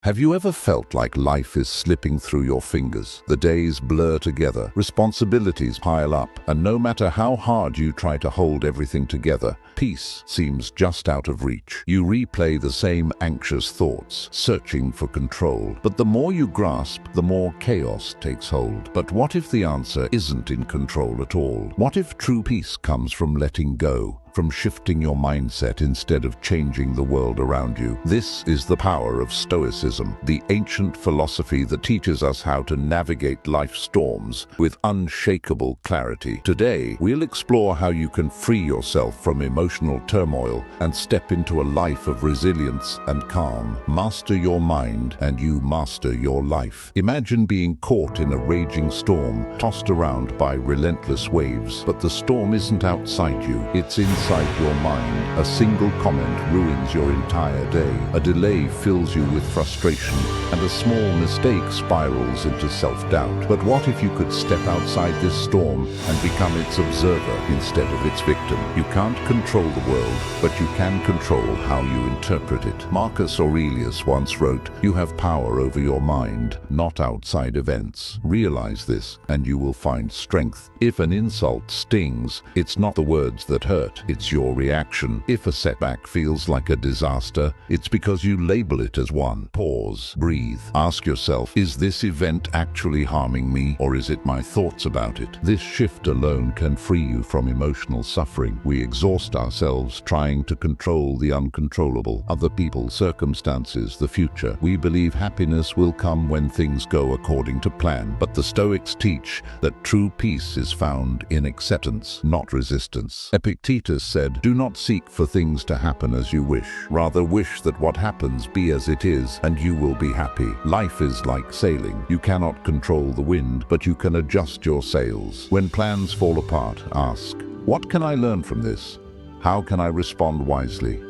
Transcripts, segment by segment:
Have you ever felt like life is slipping through your fingers? The days blur together, responsibilities pile up, and no matter how hard you try to hold everything together, peace seems just out of reach. You replay the same anxious thoughts, searching for control. But the more you grasp, the more chaos takes hold. But what if the answer isn't in control at all? What if true peace comes from letting go? From shifting your mindset instead of changing the world around you? This is the power of Stoicism, the ancient philosophy that teaches us how to navigate life's storms with unshakable clarity. Today, we'll explore how you can free yourself from emotional turmoil and step into a life of resilience and calm. Master your mind and you master your life. Imagine being caught in a raging storm, tossed around by relentless waves. But the storm isn't outside you, it's inside your mind. A single comment ruins your entire day. A delay fills you with frustration, and a small mistake spirals into self-doubt. But what if you could step outside this storm and become its observer instead of its victim? You can't control the world, but you can control how you interpret it. Marcus Aurelius once wrote, "You have power over your mind, not outside events. Realize this, and you will find strength." If an insult stings, it's not the words that hurt, it's your reaction. If a setback feels like a disaster, it's because you label it as one. Pause, breathe, ask yourself, is this event actually harming me, or is it my thoughts about it? This shift alone can free you from emotional suffering. We exhaust ourselves trying to control the uncontrollable, other people, circumstances, the future. We believe happiness will come when things go according to plan. But the Stoics teach that true peace is found in acceptance, not resistance. Epictetus said, "Do not seek for things to happen as you wish. Rather wish that what happens be as it is, and you will be happy." Life is like sailing. You cannot control the wind, but you can adjust your sails. When plans fall apart, ask, what can I learn from this? How can I respond wisely?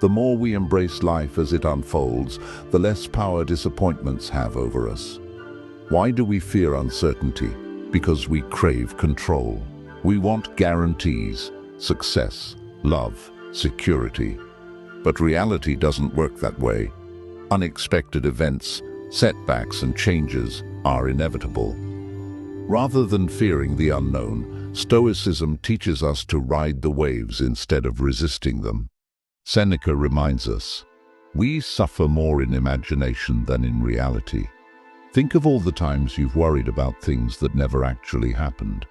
The more we embrace life as it unfolds, the less power disappointments have over us. Why do we fear uncertainty? Because we crave control. We want guarantees, success, love, security. But reality doesn't work that way. Unexpected events, setbacks, and changes are inevitable. Rather than fearing the unknown, Stoicism teaches us to ride the waves instead of resisting them. Seneca reminds us, "We suffer more in imagination than in reality." Think of all the times you've worried about things that never actually happened.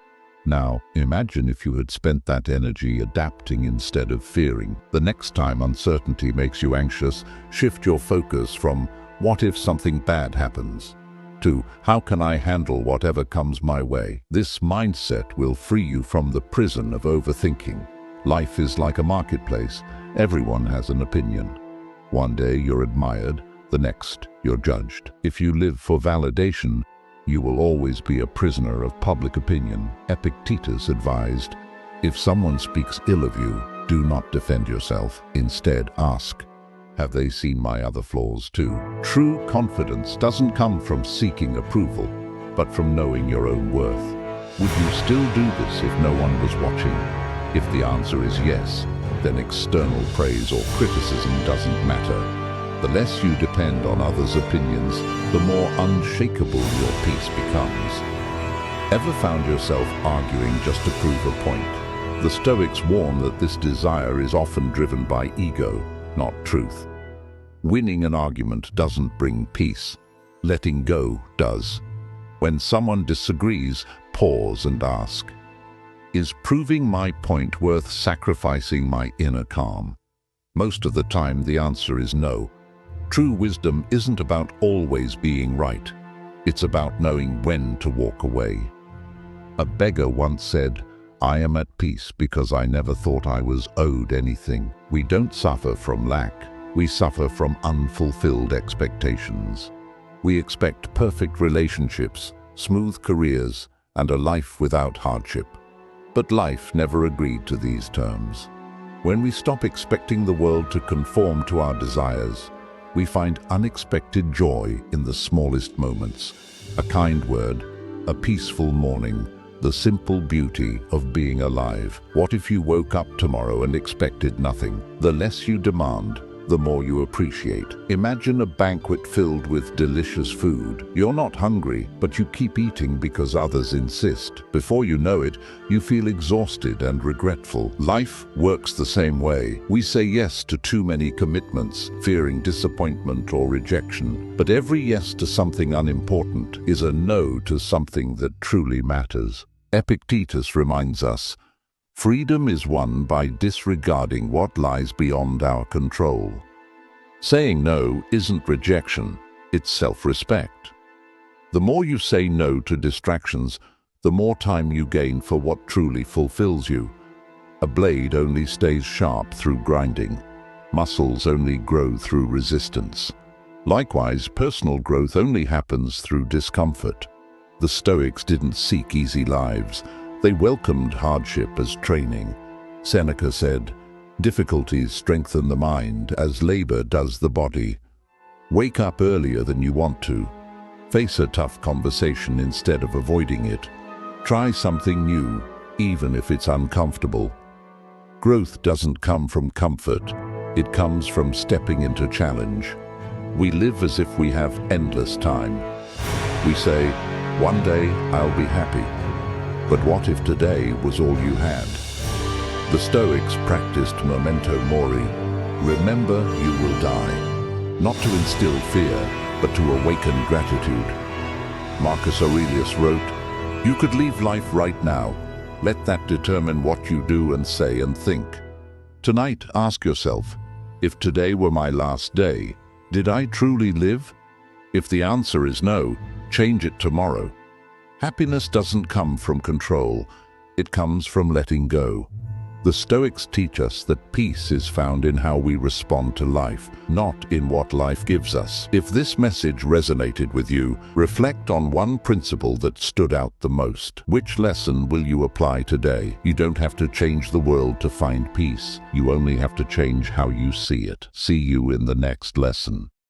Now, imagine if you had spent that energy adapting instead of fearing. The next time uncertainty makes you anxious, shift your focus from "what if something bad happens?" to "how can I handle whatever comes my way?" This mindset will free you from the prison of overthinking. Life is like a marketplace. Everyone has an opinion. One day you're admired, the next you're judged. If you live for validation, you will always be a prisoner of public opinion. Epictetus advised, "If someone speaks ill of you, do not defend yourself. Instead, ask, have they seen my other flaws too?" True confidence doesn't come from seeking approval, but from knowing your own worth. Would you still do this if no one was watching? If the answer is yes, then external praise or criticism doesn't matter. The less you depend on others' opinions, the more unshakable your peace becomes. Ever found yourself arguing just to prove a point? The Stoics warn that this desire is often driven by ego, not truth. Winning an argument doesn't bring peace. Letting go does. When someone disagrees, pause and ask, is proving my point worth sacrificing my inner calm? Most of the time, the answer is no. True wisdom isn't about always being right. It's about knowing when to walk away. A beggar once said, "I am at peace because I never thought I was owed anything." We don't suffer from lack. We suffer from unfulfilled expectations. We expect perfect relationships, smooth careers, and a life without hardship. But life never agreed to these terms. When we stop expecting the world to conform to our desires, we find unexpected joy in the smallest moments. A kind word, a peaceful morning, the simple beauty of being alive. What if you woke up tomorrow and expected nothing? The less you demand, the more you appreciate. Imagine a banquet filled with delicious food. You're not hungry, but you keep eating because others insist. Before you know it, you feel exhausted and regretful. Life works the same way. We say yes to too many commitments, fearing disappointment or rejection. But every yes to something unimportant is a no to something that truly matters. Epictetus reminds us, freedom is won by disregarding what lies beyond our control. Saying no isn't rejection, it's self-respect. The more you say no to distractions, the more time you gain for what truly fulfills you. A blade only stays sharp through grinding. Muscles only grow through resistance. Likewise, personal growth only happens through discomfort. The Stoics didn't seek easy lives. They welcomed hardship as training. Seneca said, "Difficulties strengthen the mind as labor does the body." Wake up earlier than you want to. Face a tough conversation instead of avoiding it. Try something new, even if it's uncomfortable. Growth doesn't come from comfort. It comes from stepping into challenge. We live as if we have endless time. We say, "One day I'll be happy." But what if today was all you had? The Stoics practiced Memento Mori. Remember, you will die. Not to instill fear, but to awaken gratitude. Marcus Aurelius wrote, "You could leave life right now. Let that determine what you do and say and think." Tonight, ask yourself, if today were my last day, did I truly live? If the answer is no, change it tomorrow. Happiness doesn't come from control, it comes from letting go. The Stoics teach us that peace is found in how we respond to life, not in what life gives us. If this message resonated with you, reflect on one principle that stood out the most. Which lesson will you apply today? You don't have to change the world to find peace. You only have to change how you see it. See you in the next lesson.